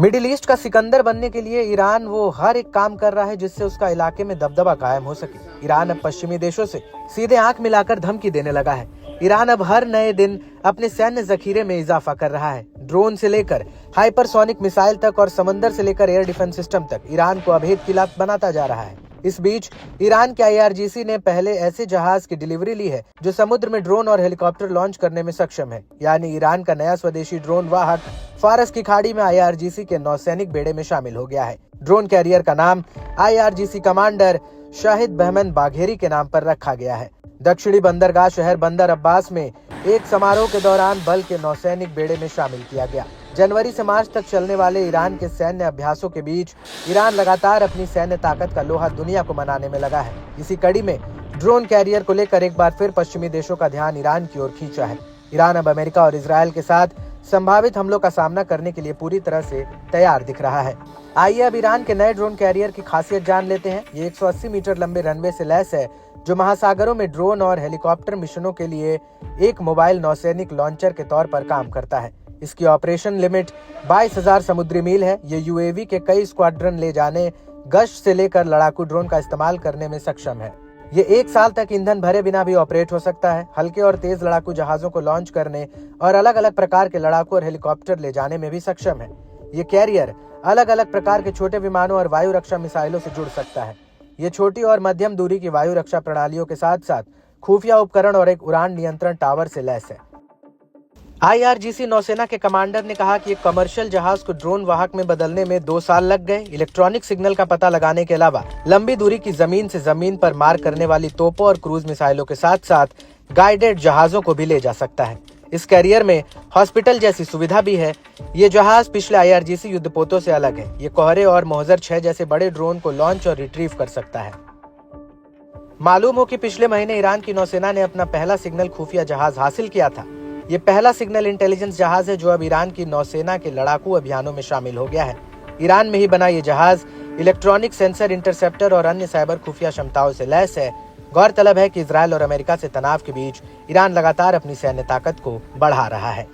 Middle east का सिकंदर बनने के लिए ईरान वो हर एक काम कर रहा है जिससे उसका इलाके में दबदबा कायम हो सके। ईरान अब पश्चिमी देशों से सीधे आंख मिलाकर धमकी देने लगा है। ईरान अब हर नए दिन अपने सैन्य जखीरे में इजाफा कर रहा है। ड्रोन से लेकर हाइपरसोनिक मिसाइल तक और समंदर से लेकर एयर डिफेंस सिस्टम तक ईरान को अभेद किला बनाता जा रहा है। इस बीच ईरान के IRGC ने पहले ऐसे जहाज की डिलीवरी ली है जो समुद्र में ड्रोन और हेलीकॉप्टर लॉन्च करने में सक्षम है। यानी ईरान का नया स्वदेशी ड्रोन वाहक फारस की खाड़ी में IRGC के नौसैनिक बेड़े में शामिल हो गया है। ड्रोन कैरियर का नाम IRGC commander Shahid Bahman Bagheri के नाम पर रखा गया है। दक्षिणी बंदरगाह शहर बंदर अब्बास में एक समारोह के दौरान बल के नौसैनिक बेड़े में शामिल किया गया। जनवरी से मार्च तक चलने वाले ईरान के सैन्य अभ्यासों के बीच ईरान लगातार अपनी सैन्य ताकत का लोहा दुनिया को मनाने में लगा है। इसी कड़ी में ड्रोन कैरियर को लेकर एक बार फिर पश्चिमी देशों का ध्यान ईरान की ओर खींचा है। ईरान अब अमेरिका और इजरायल के साथ संभावित हमलों का सामना करने के लिए पूरी तरह से तैयार दिख रहा है। आइए अब ईरान के नए ड्रोन कैरियर की खासियत जान लेते हैं। ये 180 मीटर लंबे रनवे से लैस है जो महासागरों में ड्रोन और हेलीकॉप्टर मिशनों के लिए एक मोबाइल नौसैनिक लॉन्चर के तौर पर काम करता है। इसकी ऑपरेशन लिमिट 22,000 समुद्री मील है। ये UAV के कई स्क्वाड्रन ले जाने, गश्त से लेकर लड़ाकू ड्रोन का इस्तेमाल करने में सक्षम है। ये 1 साल तक ईंधन भरे बिना भी ऑपरेट हो सकता है। हल्के और तेज लड़ाकू जहाजों को लॉन्च करने और अलग अलग प्रकार के लड़ाकू और हेलीकॉप्टर ले जाने में भी सक्षम है। ये कैरियर अलग अलग प्रकार के छोटे विमानों और वायु रक्षा मिसाइलों से जुड़ सकता है। ये छोटी और मध्यम दूरी की वायु रक्षा प्रणालियों के साथ साथ खुफिया उपकरण और एक उड़ान नियंत्रण टावर से लैस है। IRGC नौसेना के कमांडर ने कहा कि एक कमर्शियल जहाज को ड्रोन वाहक में बदलने में 2 साल लग गए। इलेक्ट्रॉनिक सिग्नल का पता लगाने के अलावा लंबी दूरी की जमीन से जमीन पर मार करने वाली तोपों और क्रूज मिसाइलों के साथ साथ गाइडेड जहाजों को भी ले जा सकता है। इस कैरियर में हॉस्पिटल जैसी सुविधा भी है। ये जहाज पिछले IRGC युद्धपोतों से अलग है। ये कोहरे और मोहजर 6 जैसे बड़े ड्रोन को लॉन्च और रिट्रीव कर सकता है। मालूम हो कि पिछले महीने ईरान की नौसेना ने अपना पहला सिग्नल खुफिया जहाज हासिल किया था। ये पहला सिग्नल इंटेलिजेंस जहाज है जो अब ईरान की नौसेना के लड़ाकू अभियानों में शामिल हो गया है। ईरान में ही बना ये जहाज इलेक्ट्रॉनिक सेंसर, इंटरसेप्टर और अन्य साइबर खुफिया क्षमताओं से लैस है। गौरतलब है कि इजरायल और अमेरिका से तनाव के बीच ईरान लगातार अपनी सैन्य ताकत को बढ़ा रहा है।